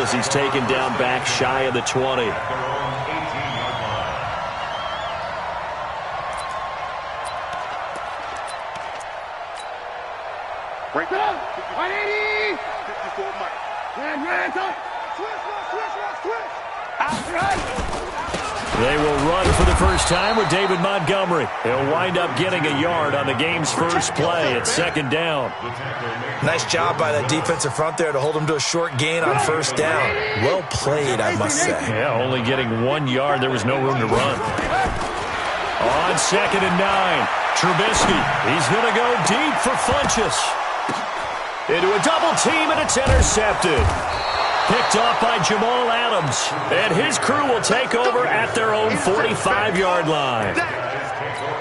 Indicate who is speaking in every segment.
Speaker 1: as he's taken down back shy of the 20.
Speaker 2: Break it up. 180. 54 Mike. Man,
Speaker 1: They will run for the first time with David Montgomery. He'll wind up getting a yard on the game's first play at second down.
Speaker 3: Nice job by that defensive front there to hold him to a short gain on first down. Well played, I must say.
Speaker 1: Yeah, only getting 1 yard. There was no room to run. On second and 9, Trubisky. He's going to go deep for Funchess. Into a double team, and it's intercepted. Picked off by Jamal Adams. And his crew will take over at their own 45-yard line.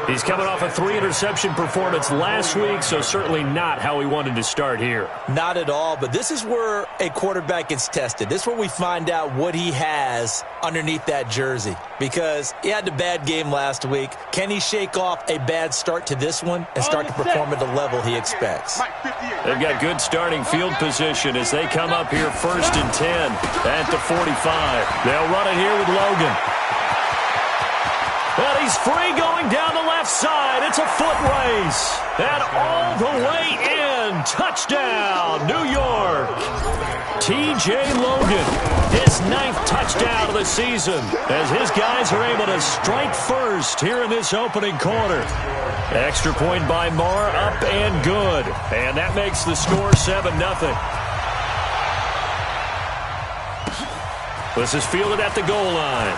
Speaker 1: He's coming off a 3-interception performance last week, so certainly not how he wanted to start here.
Speaker 3: Not at all, but this is where a quarterback gets tested. This is where we find out what he has underneath that jersey. Because he had a bad game last week. Can he shake off a bad start to this one and start to perform at the level he expects?
Speaker 1: They've got good starting field position as they come up here first and 10 at the 45. They'll run it here with Logan. And he's free going down the left side. It's a foot race. And all the way in. Touchdown, New York. T.J. Logan, his 9th touchdown of the season as his guys are able to strike first here in this opening quarter. Extra point by Marr, up and good. And that makes the score 7-0. This is fielded at the goal line.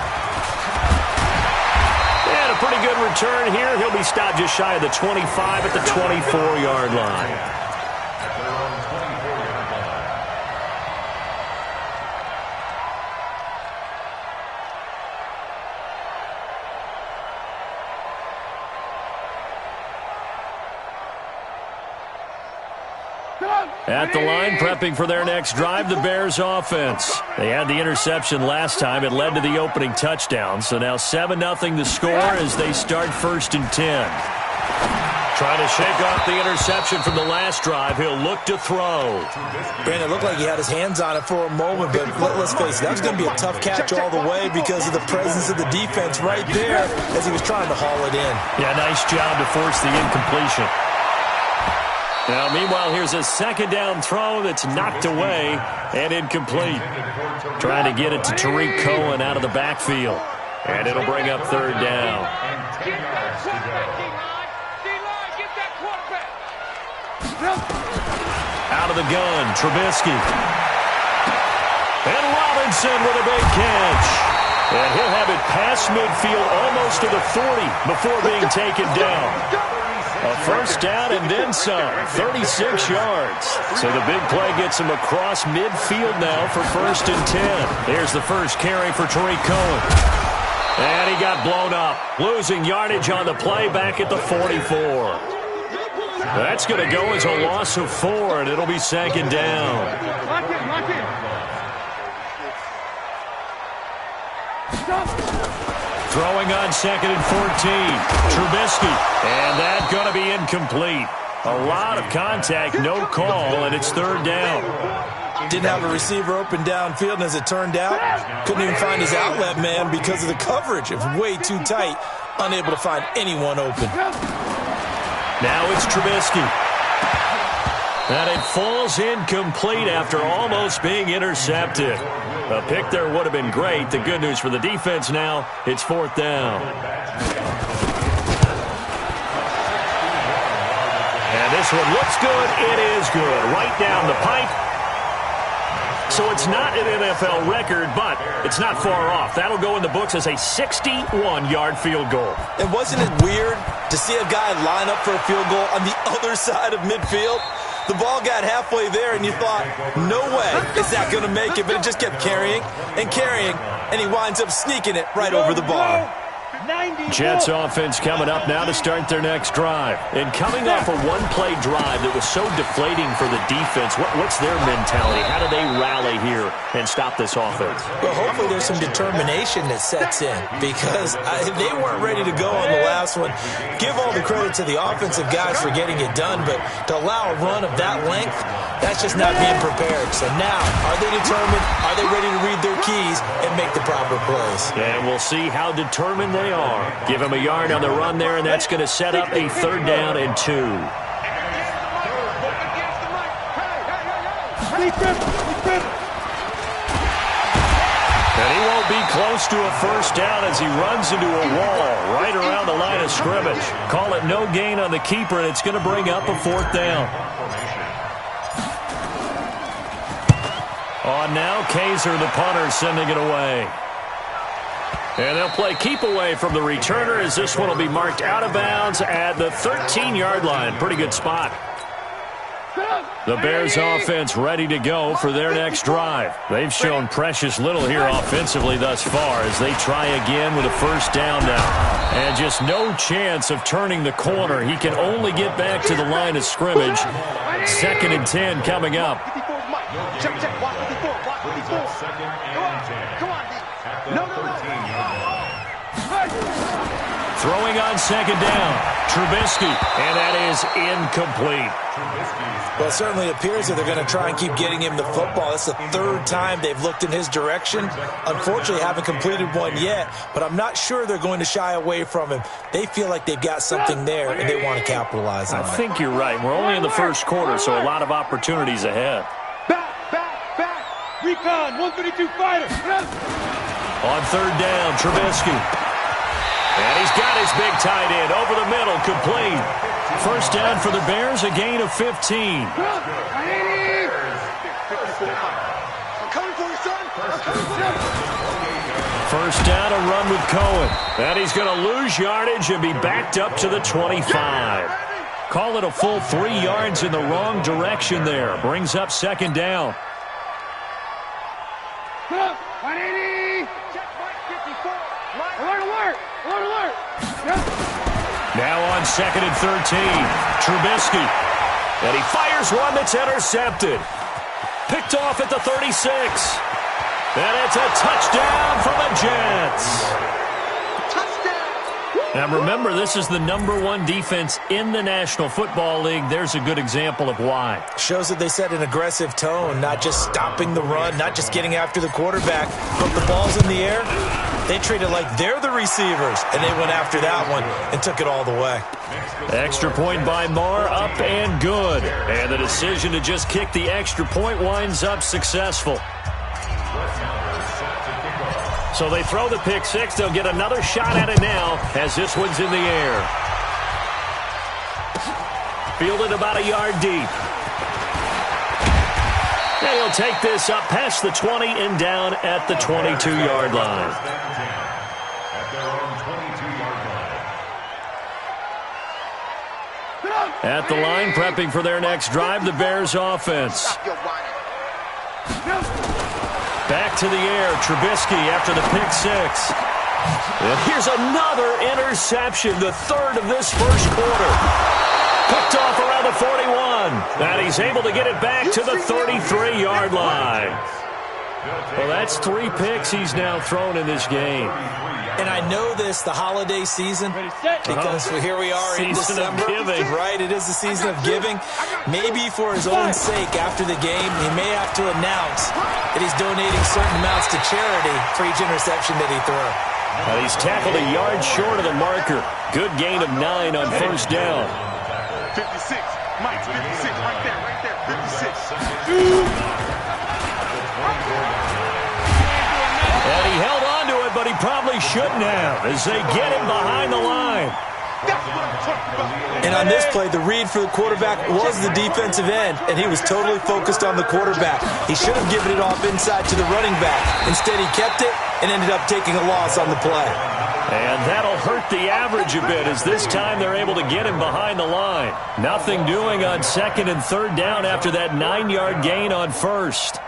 Speaker 1: And a pretty good return here. He'll be stopped just shy of the 25 at the 24-yard line. At the line, prepping for their next drive, the Bears offense. They had the interception last time. It led to the opening touchdown. So now 7-0 the score as they start first and 10. Trying to shake off the interception from the last drive. He'll look to throw.
Speaker 3: Brandon, it looked like he had his hands on it for a moment, but let's face it, that was going to be a tough catch all the way because of the presence of the defense right there as he was trying to haul it in.
Speaker 1: Yeah, nice job to force the incompletion. Now, meanwhile, here's a second down throw that's knocked away and incomplete. Trying to get it to Tariq Cohen out of the backfield. And it'll bring up third down. Out of the gun, Trubisky. And Robinson with a big catch. And he'll have it past midfield almost to the 40 before being taken down. A first down and then some, 36 yards. So the big play gets him across midfield now for first and 10. Here's the first carry for Tariq Cohen. And he got blown up, losing yardage on the play back at the 44. That's going to go as a loss of 4, and it'll be second down. Throwing on second and 14. Trubisky. And that's going to be incomplete. A lot of contact, no call, and it's third down.
Speaker 3: Didn't have a receiver open downfield, and as it turned out, couldn't even find his outlet man because of the coverage. It was way too tight, unable to find anyone open.
Speaker 1: Now it's Trubisky. And it falls incomplete after almost being intercepted. A pick there would have been great. The good news for the defense now, it's fourth down. And this one looks good. It is good. Right down the pipe. So it's not an NFL record, but it's not far off. That'll go in the books as a 61-yard field goal.
Speaker 3: And wasn't it weird to see a guy line up for a field goal on the other side of midfield? The ball got halfway there, and you thought, no way is that going to make it. But it just kept carrying and carrying, and he winds up sneaking it right over the bar.
Speaker 1: Jets offense coming up now to start their next drive. And coming off a one-play drive that was so deflating for the defense, what's their mentality? How do they rally here and stop this offense?
Speaker 3: Well, hopefully there's some determination that sets in because they weren't ready to go on the last one. Give all the credit to the offensive guys for getting it done, but to allow a run of that length, that's just not being prepared. So now, are they determined? Are they ready to read their keys and make the proper plays?
Speaker 1: And we'll see how determined they are. Give him a yard on the run there, and that's going to set up a 3rd down and 2. And he won't be close to a 1st down as he runs into a wall right around the line of scrimmage. Call it no gain on the keeper, and it's going to bring up a 4th down. On now, Kaiser, the punter, sending it away. And they'll play keep away from the returner as this one will be marked out of bounds at the 13-yard line. Pretty good spot. The Bears offense ready to go for their next drive. They've shown precious little here offensively thus far as they try again with a 1st down now. And just no chance of turning the corner. He can only get back to the line of scrimmage. 2nd and 10 coming up. Throwing on 2nd down, Trubisky, and that is incomplete.
Speaker 3: Well, it certainly appears that they're going to try and keep getting him the football. That's the 3rd time they've looked in his direction. Unfortunately, haven't completed one yet, but I'm not sure they're going to shy away from him. They feel like they've got something there, and they want to capitalize on it.
Speaker 1: I think you're right. We're only in the 1st quarter, so a lot of opportunities ahead.
Speaker 2: Back. Recon, 132 fighter.
Speaker 1: On 3rd down, Trubisky. And he's got his big tight end over the middle, complete. 1st down for the Bears, a gain of 15.
Speaker 2: I'm coming for you, son.
Speaker 1: 1st down, a run with Cohen. And he's going to lose yardage and be backed up to the 25. Call it a full 3 yards in the wrong direction there. Brings up 2nd down.
Speaker 2: 180. Alert.
Speaker 1: Now on 2nd and 13, Trubisky. And he fires one that's intercepted. Picked off at the 36. And it's a touchdown for the Jets. Now remember, this is the #1 defense in the National Football League. There's a good example of why.
Speaker 3: Shows that they set an aggressive tone, not just stopping the run, not just getting after the quarterback, but the ball's in the air. They treat it like they're the receivers, and they went after that one and took it all the way.
Speaker 1: Extra point by Marr, up and good. And the decision to just kick the extra point winds up successful. So they throw the pick 6. They'll get another shot at it now as this one's in the air. Fielded about a yard deep. And he'll take this up past the 20 and down at the 22-yard line. At the line, prepping for their next drive, the Bears offense. Back to the air, Trubisky after the pick 6. And here's another interception, the 3rd of this 1st quarter. Picked off around the 41. And he's able to get it back to the 33-yard line. Well, that's 3 picks he's now thrown in this game.
Speaker 3: And I know this, the holiday season, because here we are in December. Right, it is the season of giving. Maybe for his own sake, after the game, he may have to announce that he's donating certain amounts to charity for each interception that he threw.
Speaker 1: And he's tackled a yard short of the marker. Good gain of 9 on 1st down.
Speaker 2: 56, Mike, 56, right there, 56.
Speaker 1: And he held on to it, but he probably shouldn't have as they get him behind the line.
Speaker 3: And on this play, the read for the quarterback was the defensive end, and he was totally focused on the quarterback. He should have given it off inside to the running back. Instead, he kept it and ended up taking a loss on the play.
Speaker 1: And that'll hurt the average a bit as this time they're able to get him behind the line. Nothing doing on 2nd and 3rd down after that 9-yard gain on 1st.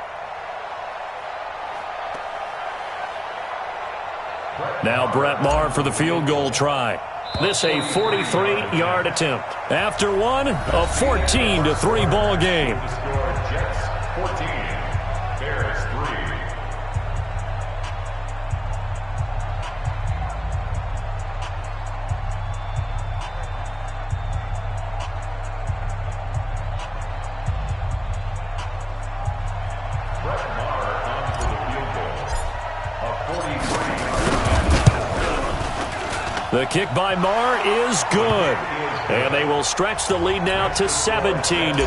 Speaker 1: Now Brett Maher for the field goal try. This a 43-yard attempt. After one, a 14-3 ball game.
Speaker 4: Jets 14, Bears 3. Brett Maher on for the field goal. A 43-yard.
Speaker 1: The kick by Maher is good. And they will stretch the lead now to 17-3.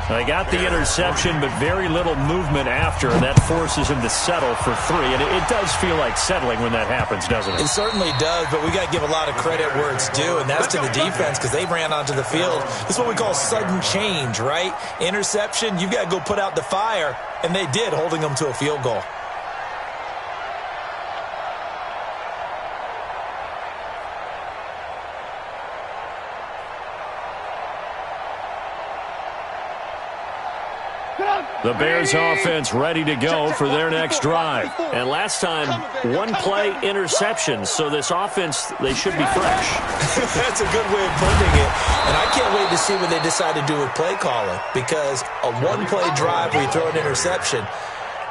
Speaker 1: They got the interception, but very little movement after, and that forces him to settle for 3. And it does feel like settling when that happens, doesn't it?
Speaker 3: It certainly does, but we got to give a lot of credit where it's due, and that's to the defense because they ran onto the field. This is what we call sudden change, right? Interception, you've got to go put out the fire, and they did, holding them to a field goal.
Speaker 1: The Bears offense ready to go for their next drive. And last time, one play interception. So this offense, they should be fresh.
Speaker 3: That's a good way of putting it. And I can't wait to see what they decide to do with play calling. Because a one-play drive where you throw an interception,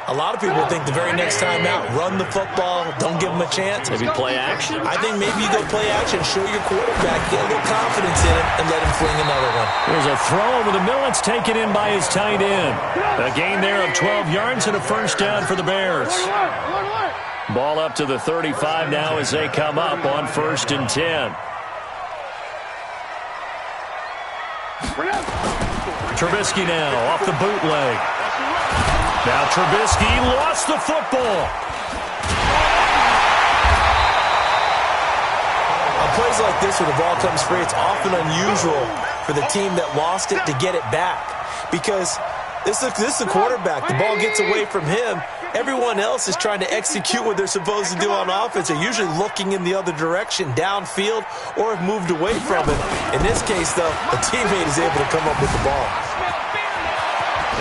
Speaker 3: a lot of people think the very next time out, run the football, don't give them a chance.
Speaker 1: Maybe play action?
Speaker 3: I think maybe you go play action, show your quarterback, get a little confidence in him, and let him fling another one.
Speaker 1: There's a throw over the middle. It's taken in by his tight end. A gain there of 12 yards and a first down for the Bears. Ball up to the 35 now as they come up on 1st and 10. Trubisky now off the bootleg. Now Trubisky lost the football.
Speaker 3: On plays like this where the ball comes free, it's often unusual for the team that lost it to get it back. Because this is the quarterback. The ball gets away from him. Everyone else is trying to execute what they're supposed to do on offense. They're usually looking in the other direction, downfield, or have moved away from it. In this case, though, a teammate is able to come up with the ball.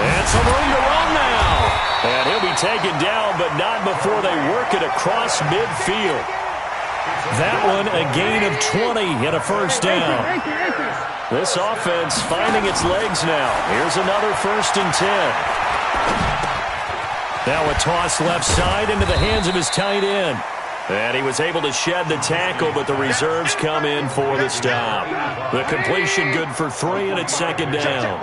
Speaker 1: And some room to run now. And he'll be taken down, but not before they work it across midfield. That one, a gain of 20 and a first down. This offense finding its legs now. Here's another 1st and 10. Now a toss left side into the hands of his tight end. And he was able to shed the tackle, but the reserves come in for the stop. The completion good for 3, and it's 2nd down.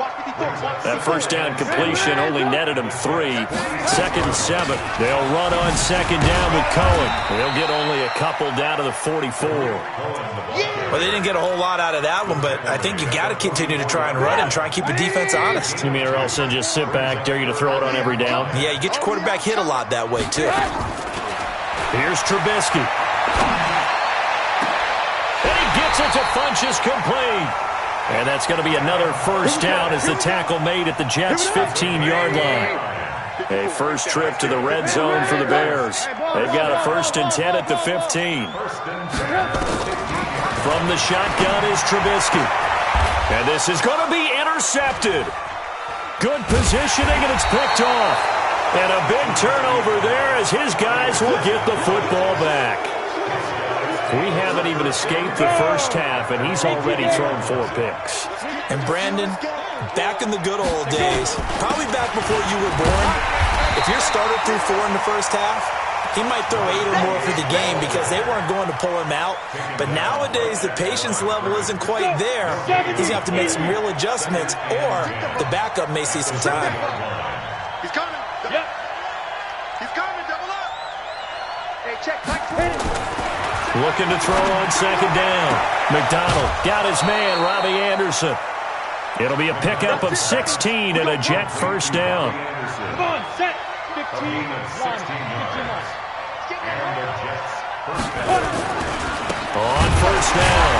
Speaker 1: That first down completion only netted him 3. 2nd and 7. They'll run on 2nd down with Cohen. They'll get only a couple down to the 44.
Speaker 3: Well, they didn't get a whole lot out of that one, but I think you got to continue to try and run and try and keep the defense honest.
Speaker 1: You mean or else they'll just sit back, dare you to throw it on every down?
Speaker 3: Yeah, you get your quarterback hit a lot that way, too.
Speaker 1: Here's Trubisky. And he gets it to Funchess complete. And that's going to be another first down as the tackle made at the Jets' 15-yard line. A first trip to the red zone for the Bears. They've got a 1st and 10 at the 15. From the shotgun is Trubisky. And this is going to be intercepted. Good positioning, and it's picked off. And a big turnover there as his guys will get the football back. We haven't even escaped the first half, and he's already thrown 4 picks.
Speaker 3: And Brandon, back in the good old days, probably back before you were born, if your starter threw 4 in the first half, he might throw 8 or more for the game because they weren't going to pull him out. But nowadays, the patience level isn't quite there. He's going to have to make some real adjustments, or the backup may see some time.
Speaker 2: He's coming. Yep. He's coming. Double up. Hey, check.
Speaker 1: Looking to throw on 2nd down. McDonald got his man, Robbie Anderson. It'll be a pickup of 16 and a Jet first down.
Speaker 2: Come on, set. 15.
Speaker 1: On first down,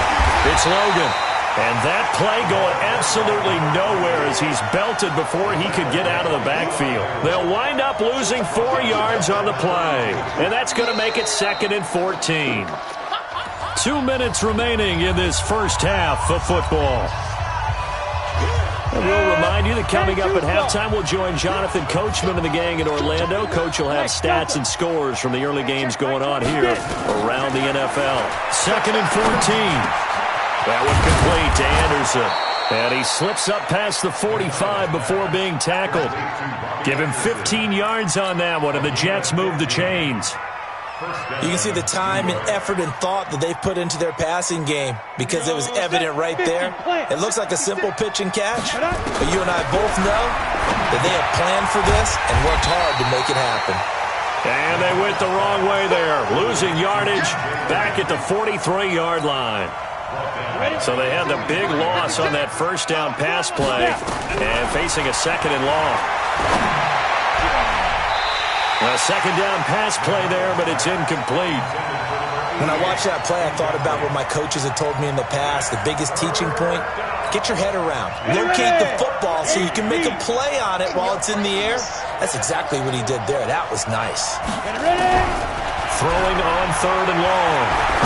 Speaker 1: it's Logan. And that play going absolutely nowhere as he's belted before he could get out of the backfield. They'll wind up losing 4 yards on the play. And that's going to make it 2nd and 14. 2 minutes remaining in this first half of football. And we'll remind you that coming up at halftime, we'll join Jonathan Coachman and the gang in Orlando. Coach will have stats and scores from the early games going on here around the NFL. 2nd and 14. That one complete to Anderson. And he slips up past the 45 before being tackled. Give him 15 yards on that one, and the Jets move the chains.
Speaker 3: You can see the time and effort and thought that they put into their passing game because it was evident right there. It looks like a simple pitch and catch, but you and I both know that they have planned for this and worked hard to make it happen.
Speaker 1: And they went the wrong way there, losing yardage back at the 43-yard line. So they had the big loss on that first down pass play and facing a 2nd and long. A 2nd down pass play there, but it's incomplete.
Speaker 3: When I watched that play, I thought about what my coaches had told me in the past. The biggest teaching point, get your head around. Locate the football so you can make a play on it while it's in the air. That's exactly what he did there. That was nice.
Speaker 1: Throwing on 3rd and long.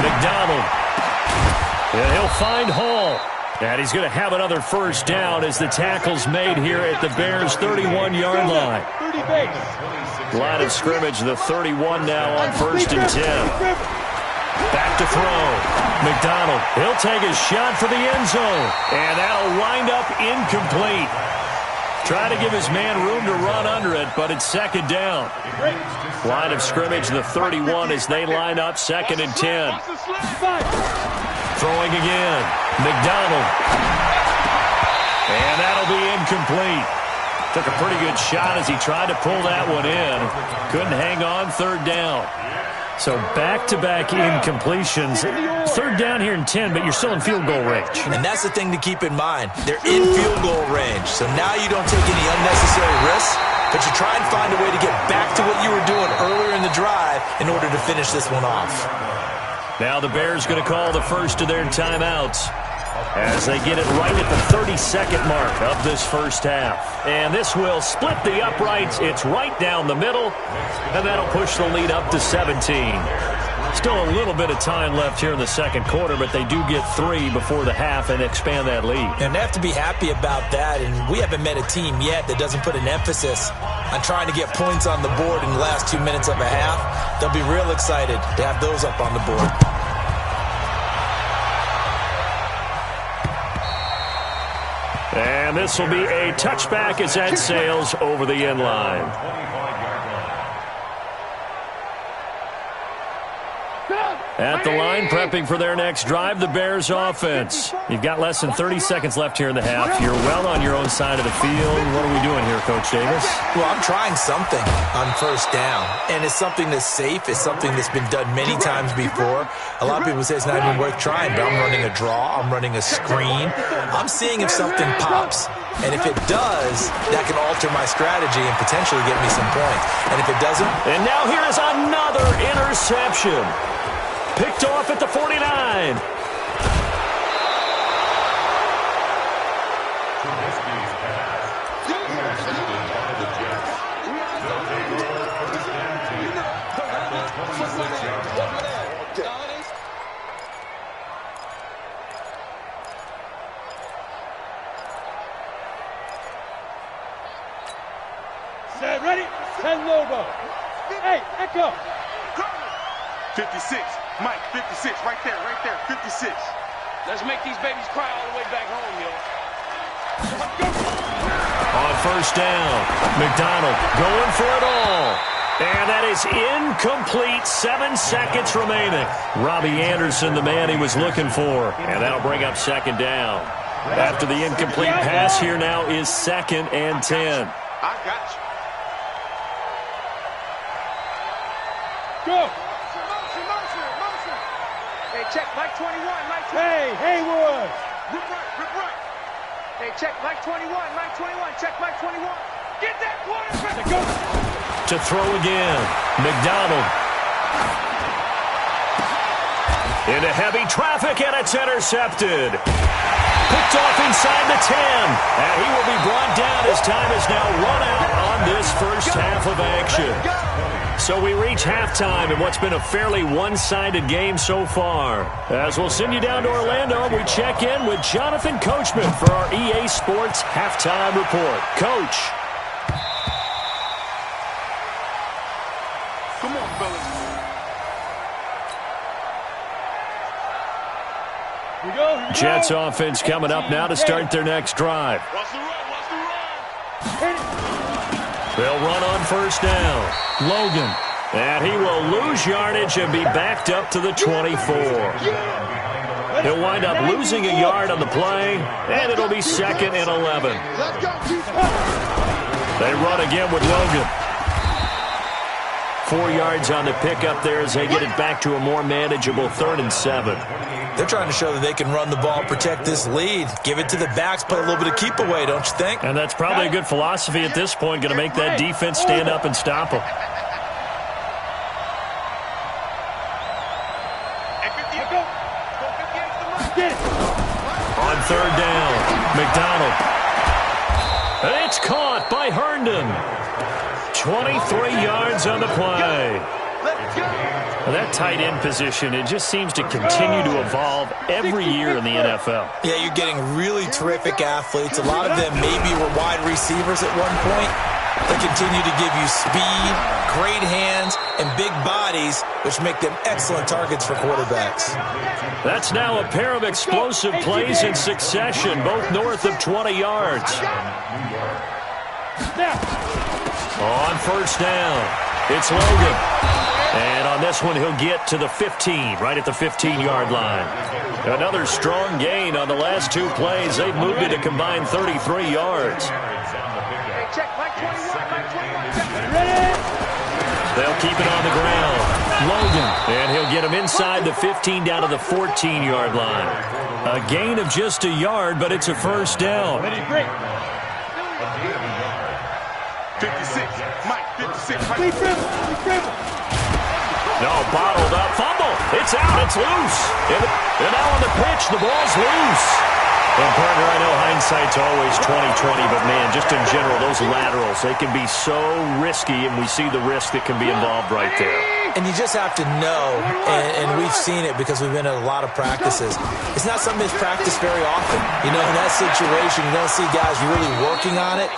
Speaker 1: McDonald. And he'll find Hall. And he's going to have another first down as the tackle's made here at the Bears' 31-yard line. Line of scrimmage, the 31 now on 1st and 10. Back to throw. McDonald, he'll take his shot for the end zone. And that'll wind up incomplete. Try to give his man room to run under it, but it's 2nd down. Line of scrimmage, the 31 as they line up 2nd and 10. Throwing again. McDonald. And that'll be incomplete. Took a pretty good shot as he tried to pull that one in. Couldn't hang on 3rd down. So back-to-back incompletions. 3rd down here in 10, but you're still in field goal range.
Speaker 3: And that's the thing to keep in mind. They're in field goal range. So now you don't take any unnecessary risks, but you try and find a way to get back to what you were doing earlier in the drive in order to finish this one off.
Speaker 1: Now the Bears going to call the first of their timeouts as they get it right at the 32nd mark of this first half. And this will split the uprights. It's right down the middle, and that'll push the lead up to 17. Still a little bit of time left here in the 2nd quarter, but they do get 3 before the half and expand that lead.
Speaker 3: And they have to be happy about that, and we haven't met a team yet that doesn't put an emphasis on trying to get points on the board in the last 2 minutes of a half. They'll be real excited to have those up on the board.
Speaker 1: And this will be a touchback as that sails over the end line. At the line, prepping for their next drive, the Bears offense. You've got less than 30 seconds left here in the half. You're well on your own side of the field. What are we doing here, Coach Davis?
Speaker 3: Well, I'm trying something on 1st down, and it's something that's safe. It's something that's been done many times before. A lot of people say it's not even worth trying, but I'm running a draw. I'm running a screen. I'm seeing if something pops, and if it does, that can alter my strategy and potentially get me some points. And if it doesn't...
Speaker 1: And now here is another interception. Picked off at the 49.
Speaker 5: Set, ready? Set logo. Hey, echo.
Speaker 2: 56. Mike, 56. Right there, 56.
Speaker 5: Let's make these babies cry all the way back home, yo.
Speaker 1: On 1st down, McDonald going for it all. And that is incomplete. 7 seconds remaining. Robbie Anderson, the man he was looking for. And that'll bring up 2nd down. After the incomplete pass, here now is 2nd and 10.
Speaker 2: I got you.
Speaker 5: Go.
Speaker 2: Motion.
Speaker 5: Hey, check Mike 21, Mike 21. Hey, Haywood.
Speaker 2: Rip right.
Speaker 5: Hey, check Mike 21, check Mike 21. Get that quarterback. Go.
Speaker 1: To throw again, McDonald. Into heavy traffic, and it's intercepted. Picked off inside the 10. And he will be brought down as time is now run out on this first half of action. So we reach halftime in what's been a fairly one-sided game so far. As we'll send you down to Orlando, we check in with Jonathan Coachman for our EA Sports Halftime Report. Coach.
Speaker 2: Come on, fellas.
Speaker 5: Here we go.
Speaker 1: Jets offense coming up now to start their next drive.
Speaker 2: Watch the run. Watch the run.
Speaker 1: They'll run on first down. Logan. And he will lose yardage and be backed up to the 24. He'll wind up losing a yard on the play, and it'll be 2nd and 11.
Speaker 2: Let's go.
Speaker 1: They run again with Logan. 4 yards on the pickup there as they get it back to a more manageable 3rd and 7.
Speaker 3: They're trying to show that they can run the ball, protect this lead, give it to the backs, play a little bit of keep away, don't you think?
Speaker 1: And that's probably a good philosophy at this point, going to make that defense stand up and stop them. On 3rd down, McDonald. It's caught by Herndon. 23 yards on the play. That tight end position, it just seems to continue to evolve every year in the NFL.
Speaker 3: Yeah, you're getting really terrific athletes. A lot of them maybe were wide receivers at one point. They continue to give you speed, great hands, and big bodies, which make them excellent targets for quarterbacks.
Speaker 1: That's now a pair of explosive plays in succession, both north of 20 yards. On first down, it's Logan. And on this one, he'll get to the 15, right at the 15-yard line. Another strong gain on the last 2 plays. They've moved it a combined 33 yards.
Speaker 5: Check, Mike 21, Mike 21. Check.
Speaker 1: They'll keep it on the ground. Logan, and he'll get him inside the 15 down to the 14-yard line. A gain of just a yard, but it's a first down.
Speaker 2: 56. Mike, 56. Mike.
Speaker 1: No, bottled up. Fumble. It's out. It's loose. And now on the pitch, the ball's loose. And, partner, I know hindsight's always 20/20, but, man, just in general, those laterals, they can be so risky, and we see the risk that can be involved right there.
Speaker 3: And you just have to know, and we've seen it because we've been at a lot of practices. It's not something that's practiced very often. You know, in that situation, you don't see guys really working on it.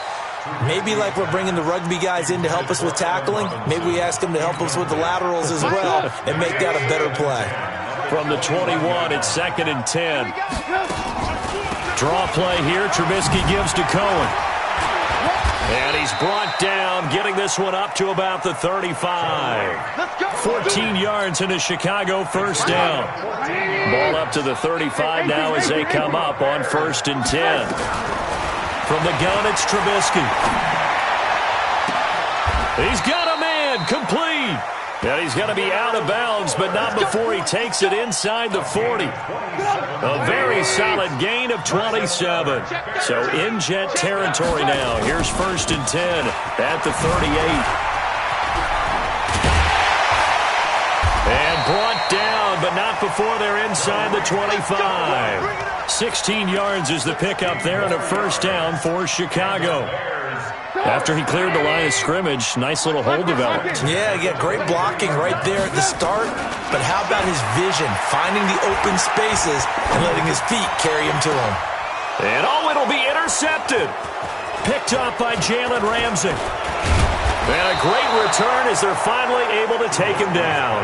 Speaker 3: Maybe like we're bringing the rugby guys in to help us with tackling, maybe we ask them to help us with the laterals as well and make that a better play.
Speaker 1: From the 21, it's 2nd and 10. Draw play here. Trubisky gives to Cohen. And he's brought down, getting this one up to about the 35. 14 yards into Chicago, first down. Ball up to the 35 now as they come up on 1st and 10. From the gun, it's Trubisky. He's got a man, complete. And he's going to be out of bounds, but not before he takes it inside the 40. A very solid gain of 27. So in Jet territory now. Here's 1st and 10 at the 38. And brought down, but not before they're inside the 25. 16 yards is the pickup there and a first down for Chicago. After he cleared the line of scrimmage, nice little hole developed.
Speaker 3: Yeah, great blocking right there at the start. But how about his vision, finding the open spaces and letting his feet carry him to him.
Speaker 1: And it'll be intercepted. Picked up by Jalen Ramsey. And a great return as they're finally able to take him down.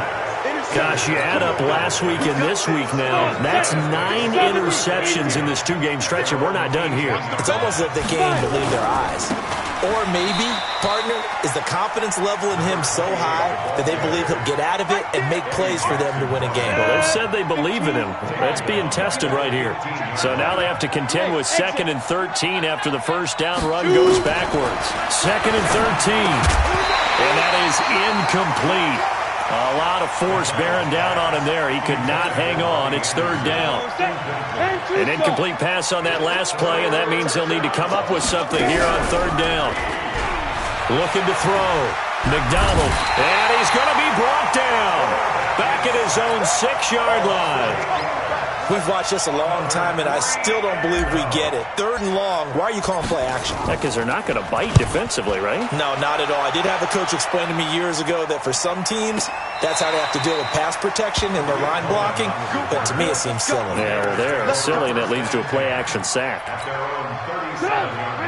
Speaker 1: Gosh, you add up last week and this week now. That's 9 interceptions in this 2-game stretch, and we're not done here.
Speaker 3: It's almost as if they can't even believe their eyes. Or maybe, partner, is the confidence level in him so high that they believe he'll get out of it and make plays for them to win a game.
Speaker 1: Well, they've said they believe in him. That's being tested right here. So now they have to contend with 2nd and 13 after the first down run goes backwards. 2nd and 13. And that is incomplete. A lot of force bearing down on him there. He could not hang on. It's 3rd down. An incomplete pass on that last play, and that means they'll need to come up with something here on 3rd down. Looking to throw. McDonald. And he's going to be brought down. Back at his own 6-yard line.
Speaker 3: We've watched this a long time, and I still don't believe we get it. 3rd and long, why are you calling play action?
Speaker 1: Because they're not going to bite defensively, right?
Speaker 3: No, not at all. I did have a coach explain to me years ago that for some teams, that's how they have to deal with pass protection and their line blocking, but to me it seems silly.
Speaker 1: Yeah, well, they're silly, and it leads to a play-action sack.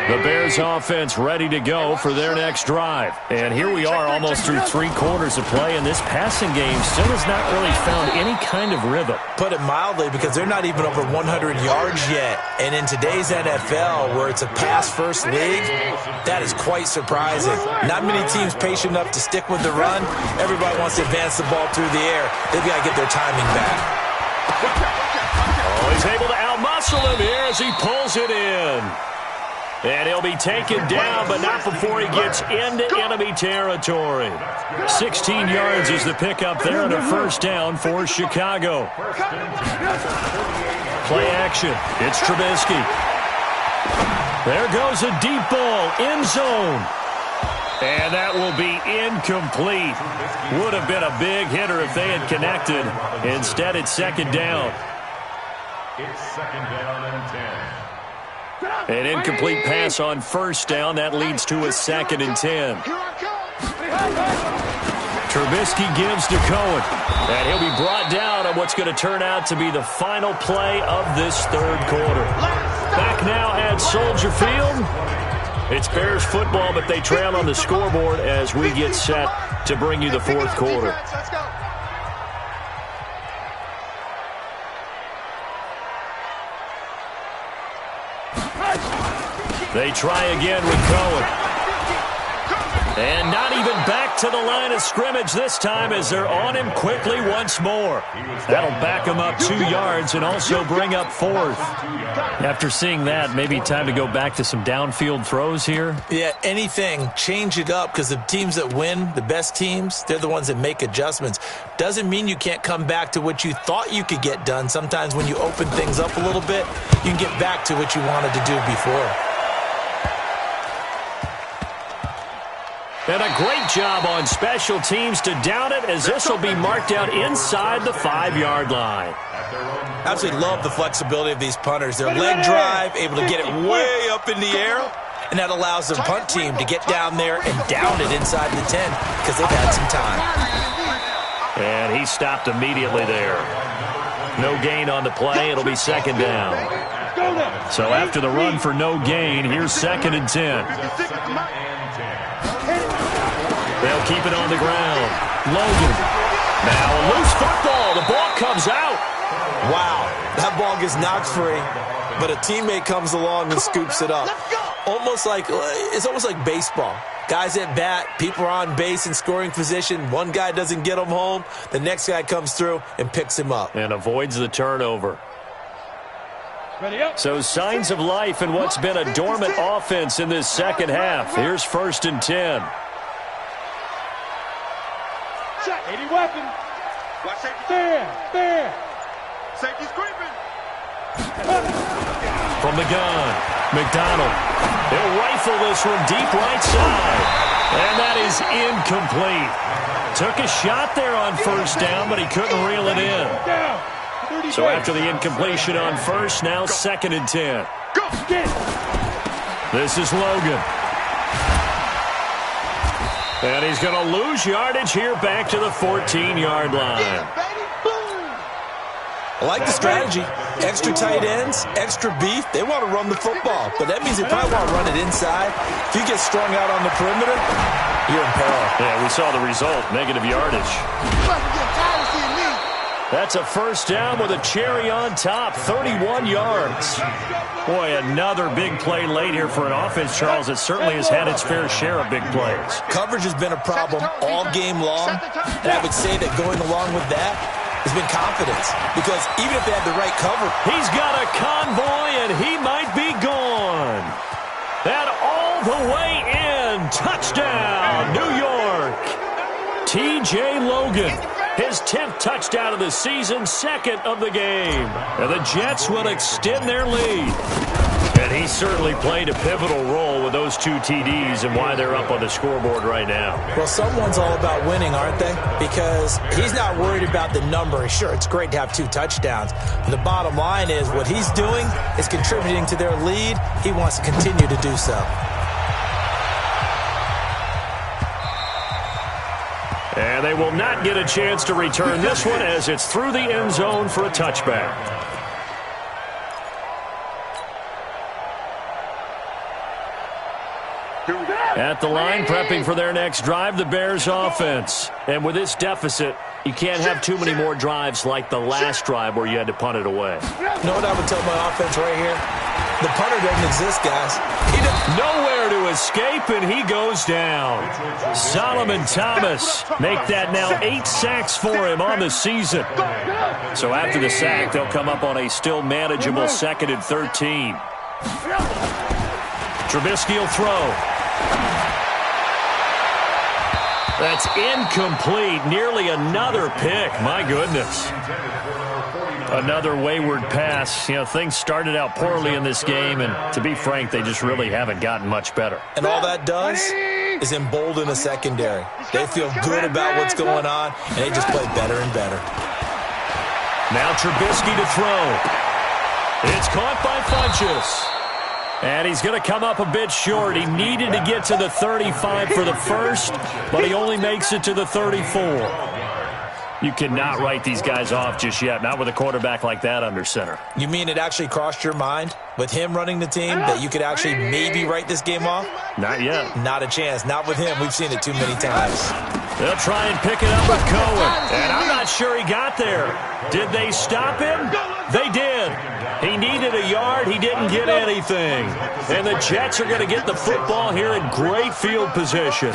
Speaker 1: The Bears offense ready to go for their next drive. And here we are almost through 3 quarters of play, and this passing game still has not really found any kind of rhythm.
Speaker 3: Put it mildly, because they're not even over 100 yards yet. And in today's NFL, where it's a pass-first league, that is quite surprising. Not many teams patient enough to stick with the run. Everybody wants to advance the ball through the air. They've got to get their timing back.
Speaker 1: Oh, he's able to outmuscle him here as he pulls it in. And he'll be taken down, but not before he gets into enemy territory. 16 yards is the pickup there, and a first down for Chicago. Play action. It's Trubisky. There goes a deep ball, end zone. And that will be incomplete. Would have been a big hitter if they had connected. Instead, it's 2nd down.
Speaker 4: It's 2nd down and 10.
Speaker 1: An incomplete pass on 1st down. That leads to a 2nd and 10. Trubisky gives to Cohen. And he'll be brought down on what's going to turn out to be the final play of this 3rd quarter. Back now at Soldier Field. It's Bears football, but they trail on the scoreboard as we get set to bring you the 4th quarter. They try again with Cohen. And not even back to the line of scrimmage this time as they're on him quickly once more. That'll back him up 2 yards and also bring up 4th. After seeing that, maybe time to go back to some downfield throws here.
Speaker 3: Yeah, anything. Change it up, because the teams that win, the best teams, they're the ones that make adjustments. Doesn't mean you can't come back to what you thought you could get done. Sometimes when you open things up a little bit, you can get back to what you wanted to do before.
Speaker 1: And a great job on special teams to down it, as this will be marked out inside the 5-yard line.
Speaker 3: Absolutely love the flexibility of these punters. Their leg drive, able to get it way up in the air, and that allows the punt team to get down there and down it inside the 10 because they've had some time.
Speaker 1: And he stopped immediately there. No gain on the play. It'll be 2nd down. So after the run for no gain, here's 2nd and 10. They'll keep it on the ground. Logan. Now a loose football. The ball comes out.
Speaker 3: Wow. That ball gets knocked free, but a teammate comes along and scoops it up. It's almost like baseball. Guys at bat, people are on base in scoring position. One guy doesn't get him home. The next guy comes through and picks him up.
Speaker 1: And avoids the turnover. So signs of life in what's been a dormant offense in this 2nd half. Here's 1st and 10.
Speaker 5: Any weapon.
Speaker 2: Watch safety.
Speaker 5: There.
Speaker 2: Safety's creeping.
Speaker 1: From the gun, McDonald. He'll rifle this from deep right side. And that is incomplete. Took a shot there on 1st down, but he couldn't reel it in. So after the incompletion on 1st, now 2nd and 10. This is Logan. And he's going to lose yardage here back to the 14-yard line.
Speaker 3: I like the strategy. Extra tight ends, extra beef. They want to run the football, but that means they probably want to run it inside. If you get strung out on the perimeter, you're in peril.
Speaker 1: Yeah, we saw the result, negative yardage. That's a 1st down with a cherry on top, 31 yards. Boy, another big play late here for an offense, Charles, that certainly has had its fair share of big plays.
Speaker 3: Coverage has been a problem all game long, and I would say that going along with that has been confidence, because even if they had the right cover.
Speaker 1: He's got a convoy, and he might be gone. That all the way in. Touchdown, New York. T.J. Logan. His 10th touchdown of the season, 2nd of the game. And the Jets will extend their lead. And he certainly played a pivotal role with those 2 TDs and why they're up on the scoreboard right now.
Speaker 3: Well, someone's all about winning, aren't they? Because he's not worried about the number. Sure, it's great to have 2 touchdowns. But the bottom line is what he's doing is contributing to their lead. He wants to continue to do so.
Speaker 1: And they will not get a chance to return this one as it's through the end zone for a touchback. At the line, prepping for their next drive, the Bears offense. And with this deficit, you can't have too many more drives like the last drive where you had to punt it away.
Speaker 3: You know what I would tell my offense right here? The punter doesn't exist, guys.
Speaker 1: Nowhere to escape, and he goes down. Solomon Thomas make that now 8 sacks for him on the season. So after the sack, they'll come up on a still manageable 2nd and 13. Trubisky will throw. That's incomplete. Nearly another pick. My goodness. Another wayward pass. You know, things started out poorly in this game, and to be frank, they just really haven't gotten much better.
Speaker 3: And all that does is embolden a secondary. They feel good about what's going on, and they just play better and better.
Speaker 1: Now Trubisky to throw. It's caught by Funchess. And he's going to come up a bit short. He needed to get to the 35 for the first, but he only makes it to the 34. You cannot write these guys off just yet, not with a quarterback like that under center.
Speaker 3: You mean it actually crossed your mind with him running the team that you could actually maybe write this game off?
Speaker 1: Not yet.
Speaker 3: Not a chance. Not with him. We've seen it too many times.
Speaker 1: They'll try and pick it up with Cohen. And I'm not sure he got there. Did they stop him? They did. He needed a yard. He didn't get anything. And the Jets are going to get the football here in great field position.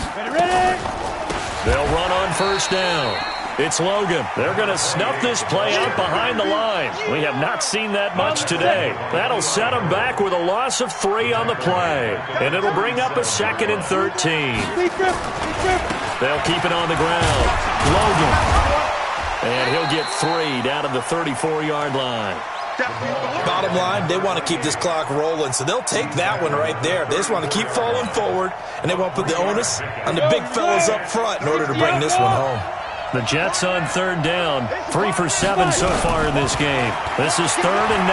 Speaker 1: They'll run on first down. It's Logan. They're going to snuff this play out behind the line. We have not seen that much today. That'll set them back with a loss of 3 on the play. And it'll bring up a 2nd and 13. They'll keep it on the ground. Logan. And he'll get 3 down to the 34-yard line.
Speaker 3: Bottom line, they want to keep this clock rolling, so they'll take that one right there. They just want to keep falling forward, and they want to put the onus on the big fellas up front in order to bring this one home.
Speaker 1: The Jets on 3rd down. 3 for 7 so far in this game. This is 3rd and 9.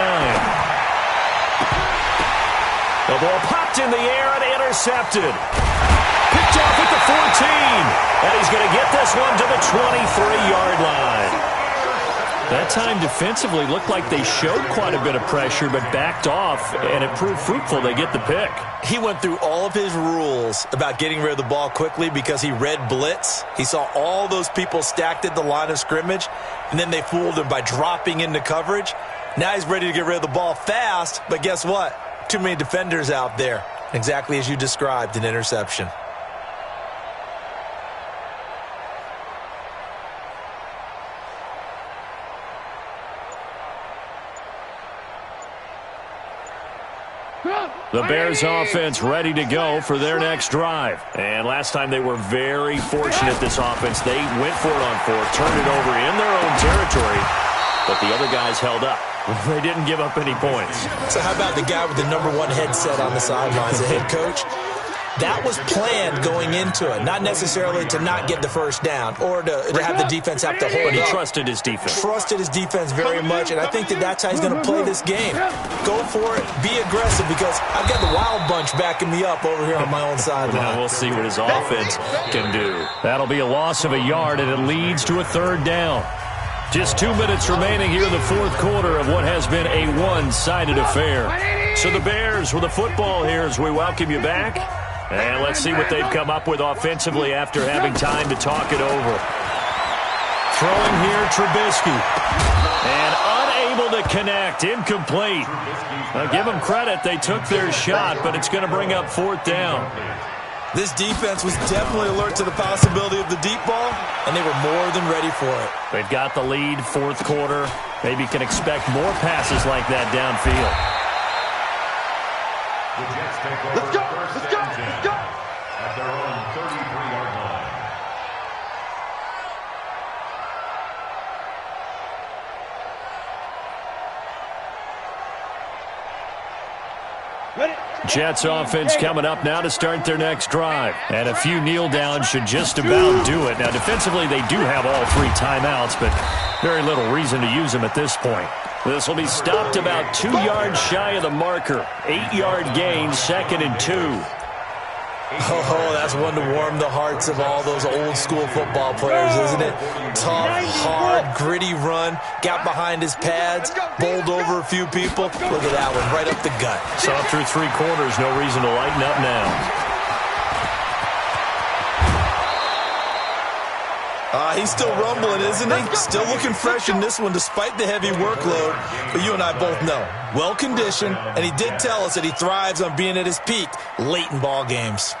Speaker 1: The ball popped in the air and intercepted. Picked off at the 14. And he's going to get this one to the 23-yard line. That time defensively looked like they showed quite a bit of pressure but backed off, and it proved fruitful. They get the pick.
Speaker 3: He went through all of his rules about getting rid of the ball quickly because he read blitz. He saw all those people stacked at the line of scrimmage, and then they fooled him by dropping into coverage. Now he's ready to get rid of the ball fast, but guess what? Too many defenders out there. Exactly as you described, an interception.
Speaker 1: The Bears offense ready to go for their next drive. And last time they were very fortunate, this offense. They went for it on 4th, turned it over in their own territory, but the other guys held up. They didn't give up any points.
Speaker 3: So how about the guy with the #1 headset on the sidelines, the head coach? That was planned going into it, not necessarily to not get the first down or to have the defense have to hold
Speaker 1: But he
Speaker 3: up.
Speaker 1: trusted his defense.
Speaker 3: Trusted his defense very much, and I think that's how he's going to play this game. Go for it. Be aggressive because I've got the wild bunch backing me up over here on my own sideline.
Speaker 1: Now we'll see what his offense can do. That'll be a loss of a yard, and it leads to a 3rd down. Just 2 minutes remaining here in the 4th quarter of what has been a one-sided affair. So the Bears with the football here as we welcome you back. And let's see what they've come up with offensively after having time to talk it over. Throwing here, Trubisky. And unable to connect. Incomplete. Now, give them credit. They took their shot, but it's going to bring up 4th down.
Speaker 3: This defense was definitely alert to the possibility of the deep ball, and they were more than ready for it.
Speaker 1: They've got the lead, 4th quarter. Maybe can expect more passes like that downfield.
Speaker 4: The Jets take over.
Speaker 2: Let's go! Let's go! Let's go!
Speaker 4: At their own 33-yard line.
Speaker 1: Jets offense coming up now to start their next drive. And a few kneel downs should just about do it. Now, defensively, they do have all 3 timeouts, but very little reason to use them at this point. This will be stopped about 2 yards shy of the marker. 8-yard gain, 2nd and 2.
Speaker 3: Oh, that's one to warm the hearts of all those old-school football players, isn't it? Tough, hard, gritty run. Got behind his pads, bowled over a few people. Look at that one, right up the gut.
Speaker 1: Saw through 3 quarters, no reason to lighten up now.
Speaker 3: He's still rumbling, isn't he? Still looking fresh in this one despite the heavy workload. But you and I both know, well-conditioned, and he did tell us that he thrives on being at his peak late in ball games.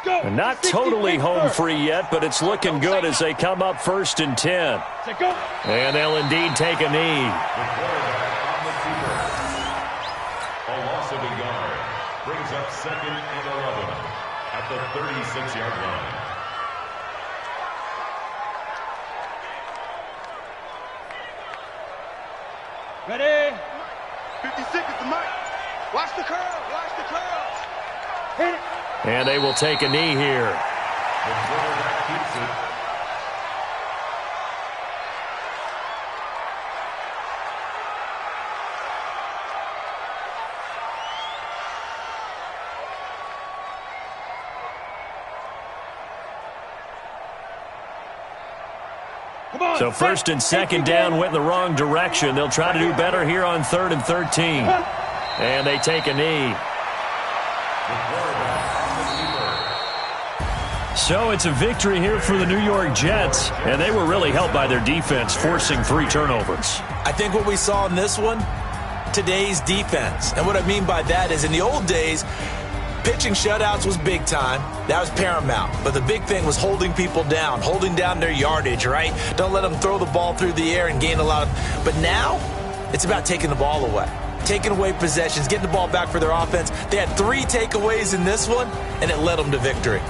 Speaker 1: And not totally home free yet, but it's looking good as they come up 1st and 10. And they'll indeed take a knee.
Speaker 4: A loss of a yard brings up 2nd and 11 at the 36-yard line.
Speaker 5: Ready?
Speaker 2: 56 is the mic. Watch the curl. Watch the curls.
Speaker 5: Hit it.
Speaker 1: And they will take a knee here.
Speaker 4: The quarterback keeps it.
Speaker 1: So 1st and 2nd down went in the wrong direction. They'll try to do better here on 3rd and 13. And they take a knee. So it's a victory here for the New York Jets. And they were really helped by their defense, forcing 3 turnovers.
Speaker 3: I think what we saw in this one, today's defense. And what I mean by that is in the old days, pitching shutouts was big time. That was paramount. But the big thing was holding people down, holding down their yardage, right? Don't let them throw the ball through the air and gain a lot of... But now, it's about taking the ball away. Taking away possessions, getting the ball back for their offense. They had 3 takeaways in this one, and it led them to victory.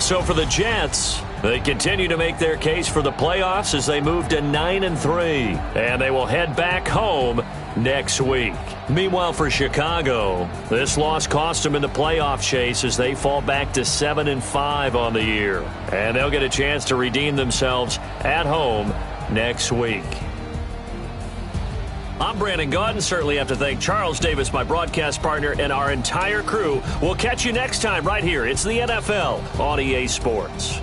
Speaker 1: So for the Jets, they continue to make their case for the playoffs as they move to 9-3. And they will head back home next week. Meanwhile, for Chicago, this loss cost them in the playoff chase as they fall back to 7-5 on the year. And they'll get a chance to redeem themselves at home next week. I'm Brandon Gaudin. Certainly have to thank Charles Davis, my broadcast partner, and our entire crew. We'll catch you next time right here. It's the NFL on EA Sports.